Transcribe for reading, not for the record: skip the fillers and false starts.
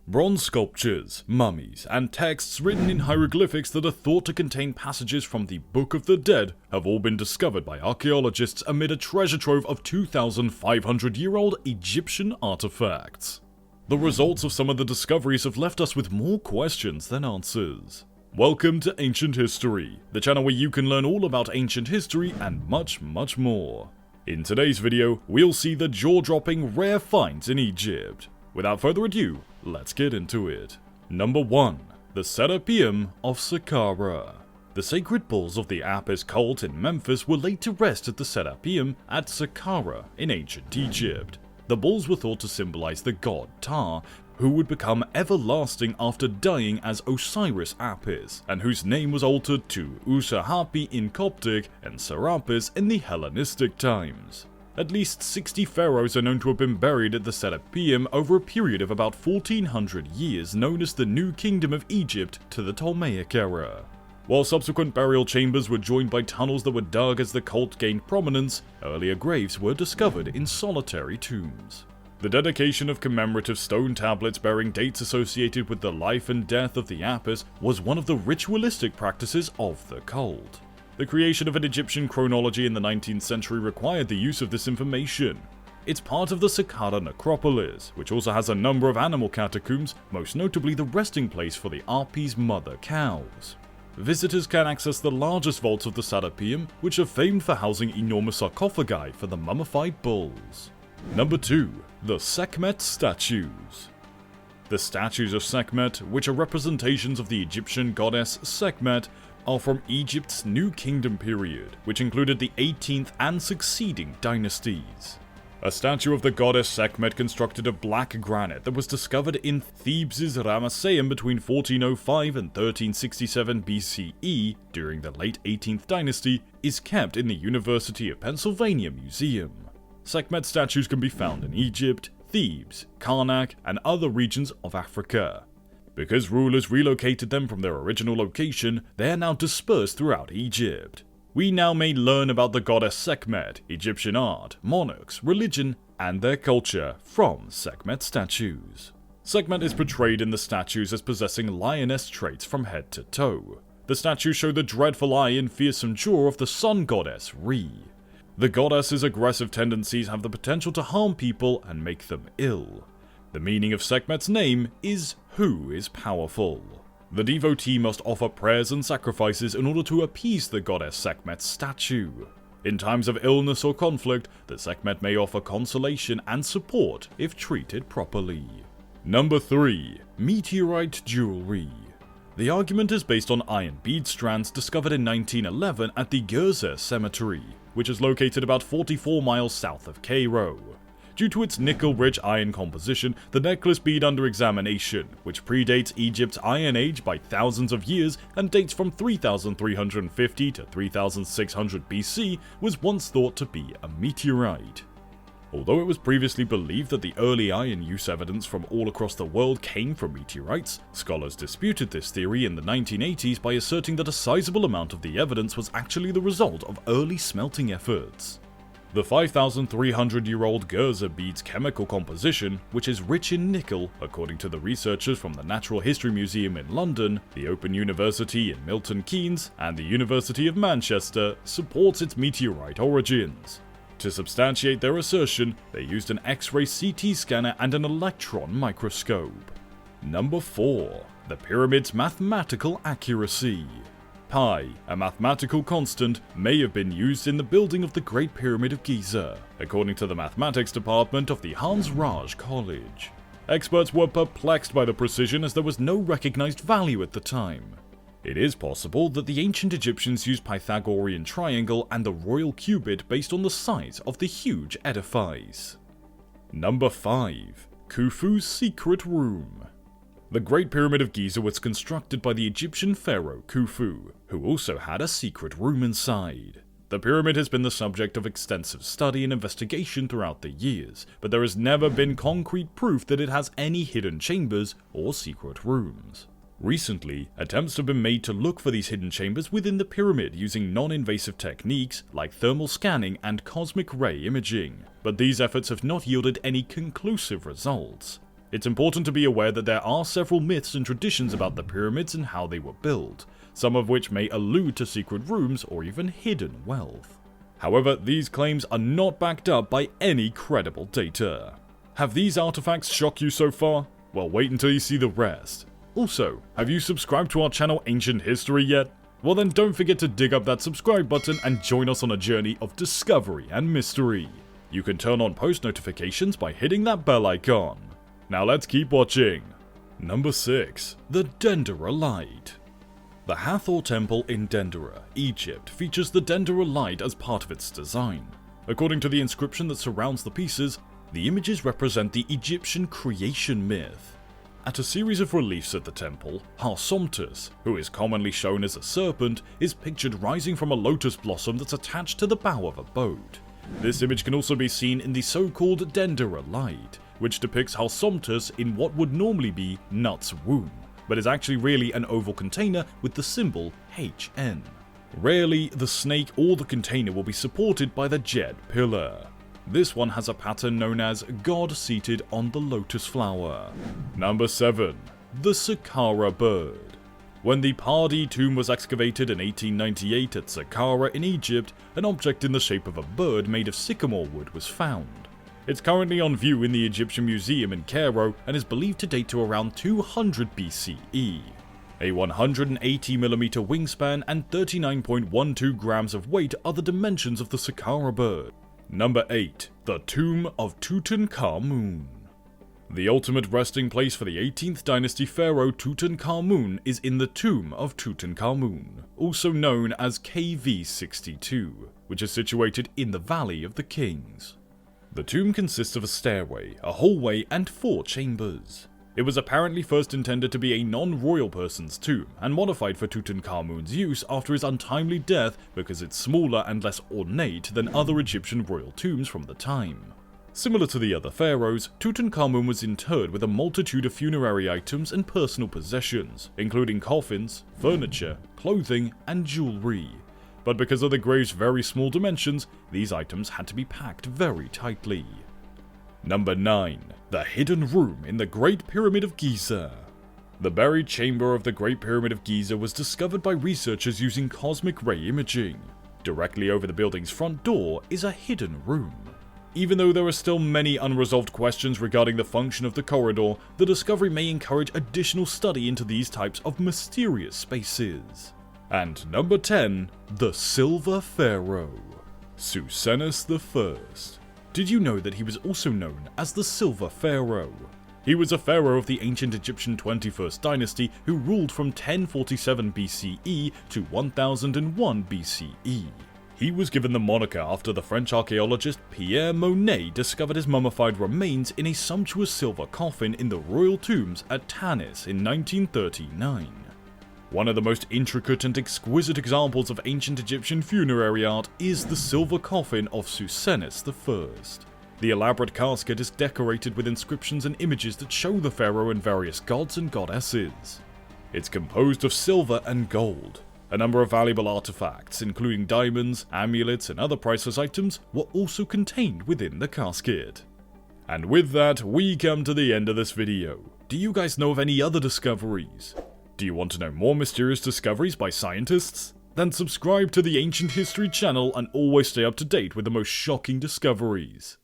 Bronze sculptures, mummies, and texts written in hieroglyphics that are thought to contain passages from the Book of the Dead have all been discovered by archaeologists amid a treasure trove of 2,500-year-old Egyptian artifacts. The results of some of the discoveries have left us with more questions than answers. Welcome to Ancient History, the channel where you can learn all about ancient history and much, much more. In today's video, we'll see the jaw-dropping rare finds in Egypt. Without further ado, let's get into it. Number 1. The SERAPEUM of SAQQARA. The sacred bulls of the Apis cult in Memphis were laid to rest at the SERAPEUM at SAQQARA in ancient Egypt. The bulls were thought to symbolize the god Ptah, who would become everlasting after dying as Osiris Apis, and whose name was altered to Usahapi in Coptic and Serapis in the Hellenistic times. At least 60 pharaohs are known to have been buried at the SERAPEUM over a period of about 1400 years, known as the New Kingdom of Egypt to the Ptolemaic era. While subsequent burial chambers were joined by tunnels that were dug as the cult gained prominence, earlier graves were discovered in solitary tombs. The dedication of commemorative stone tablets bearing dates associated with the life and death of the Apis was one of the ritualistic practices of the cult. The creation of an Egyptian chronology in the 19th century required the use of this information. It's part of the SAQQARA necropolis, which also has a number of animal catacombs, most notably the resting place for the Apis mother cows. Visitors can access the largest vaults of the SERAPEUM, which are famed for housing enormous sarcophagi for the mummified bulls. Number 2. The SEKHMET statues. The statues of SEKHMET, which are representations of the Egyptian goddess SEKHMET, are from Egypt's New Kingdom period, which included the 18th and succeeding dynasties. A statue of the goddess SEKHMET constructed of black granite that was discovered in Thebes' Ramesseum between 1405 and 1367 BCE during the late 18th dynasty is kept in the University of Pennsylvania Museum. SEKHMET statues can be found in Egypt, Thebes, Karnak, and other regions of Africa. Because rulers relocated them from their original location, they are now dispersed throughout Egypt. We now may learn about the goddess SEKHMET, Egyptian art, monarchs, religion, and their culture from SEKHMET statues. SEKHMET is portrayed in the statues as possessing lioness traits from head to toe. The statues show the dreadful eye and fearsome jaw of the sun goddess Re. The goddess's aggressive tendencies have the potential to harm people and make them ill. The meaning of SEKHMET's name is "who is powerful." The devotee must offer prayers and sacrifices in order to appease the goddess SEKHMET's statue. In times of illness or conflict, the SEKHMET may offer consolation and support if treated properly. Number 3. Meteorite jewellery. The argument is based on iron bead strands discovered in 1911 at the GERZEH cemetery, which is located about 44 miles south of Cairo. Due to its nickel-rich iron composition, the necklace bead under examination, which predates Egypt's Iron Age by thousands of years and dates from 3350 to 3600 BC, was once thought to be a meteorite. Although it was previously believed that the early iron use evidence from all across the world came from meteorites, scholars disputed this theory in the 1980s by asserting that a sizable amount of the evidence was actually the result of early smelting efforts. The 5,300-year-old GERZEH bead's chemical composition, which is rich in nickel, according to the researchers from the Natural History Museum in London, the Open University in Milton Keynes, and the University of Manchester, supports its meteorite origins. To substantiate their assertion, they used an X-ray CT scanner and an electron microscope. Number 4. The pyramid's mathematical accuracy. Pi, a mathematical constant, may have been used in the building of the Great Pyramid of Giza, according to the mathematics department of the Hans Raj College. Experts were perplexed by the precision as there was no recognized value at the time. It is possible that the ancient Egyptians used Pythagorean triangle and the royal cubit based on the size of the huge edifice. Number 5. Khufu's secret room. The Great Pyramid of Giza was constructed by the Egyptian pharaoh Khufu, who also had a secret room inside. The pyramid has been the subject of extensive study and investigation throughout the years, but there has never been concrete proof that it has any hidden chambers or secret rooms. Recently, attempts have been made to look for these hidden chambers within the pyramid using non-invasive techniques like thermal scanning and cosmic ray imaging, but these efforts have not yielded any conclusive results. It's important to be aware that there are several myths and traditions about the pyramids and how they were built, some of which may allude to secret rooms or even hidden wealth. However, these claims are not backed up by any credible data. Have these artifacts shocked you so far? Well, wait until you see the rest. Also, have you subscribed to our channel Ancient History yet? Well then don't forget to dig up that subscribe button and join us on a journey of discovery and mystery. You can turn on post notifications by hitting that bell icon. Now let's keep watching. Number 6. The DENDERA Light. The Hathor Temple in DENDERA, Egypt features the DENDERA Light as part of its design. According to the inscription that surrounds the pieces, the images represent the Egyptian creation myth. At a series of reliefs at the temple, Harsomtus, who is commonly shown as a serpent, is pictured rising from a lotus blossom that's attached to the bow of a boat. This image can also be seen in the so-called DENDERA Light, which depicts Harsomtus in what would normally be Nut's womb, but is actually really an oval container with the symbol HN. Rarely, the snake or the container will be supported by the Jed pillar. This one has a pattern known as God seated on the lotus flower. Number 7. The SAQQARA bird. When the Pardee tomb was excavated in 1898 at SAQQARA in Egypt, an object in the shape of a bird made of sycamore wood was found. It's currently on view in the Egyptian Museum in Cairo and is believed to date to around 200 BCE. A 180mm wingspan and 39.12 grams of weight are the dimensions of the SAQQARA bird. Number 8. The Tomb of Tutankhamun. The ultimate resting place for the 18th dynasty pharaoh Tutankhamun is in the Tomb of Tutankhamun, also known as KV62, which is situated in the Valley of the Kings. The tomb consists of a stairway, a hallway, and 4 chambers. It was apparently first intended to be a non-royal person's tomb, and modified for Tutankhamun's use after his untimely death because it's smaller and less ornate than other Egyptian royal tombs from the time. Similar to the other pharaohs, Tutankhamun was interred with a multitude of funerary items and personal possessions, including coffins, furniture, clothing, and jewelry. But because of the grave's very small dimensions, these items had to be packed very tightly. Number 9. The Hidden Room in the Great Pyramid of Giza. The buried chamber of the Great Pyramid of Giza was discovered by researchers using cosmic ray imaging. Directly over the building's front door is a hidden room. Even though there are still many unresolved questions regarding the function of the corridor, the discovery may encourage additional study into these types of mysterious spaces. And number 10. The Silver Pharaoh. Susenes I. Did you know that he was also known as the Silver Pharaoh? He was a pharaoh of the ancient Egyptian 21st dynasty who ruled from 1047 BCE to 1001 BCE. He was given the moniker after the French archaeologist Pierre Monet discovered his mummified remains in a sumptuous silver coffin in the royal tombs at Tanis in 1939. One of the most intricate and exquisite examples of ancient Egyptian funerary art is the silver coffin of Susenes I. The elaborate casket is decorated with inscriptions and images that show the pharaoh and various gods and goddesses. It's composed of silver and gold. A number of valuable artifacts, including diamonds, amulets, and other priceless items, were also contained within the casket. And with that, we come to the end of this video. Do you guys know of any other discoveries? Do you want to know more mysterious discoveries by scientists? Then subscribe to the Ancient History channel and always stay up to date with the most shocking discoveries.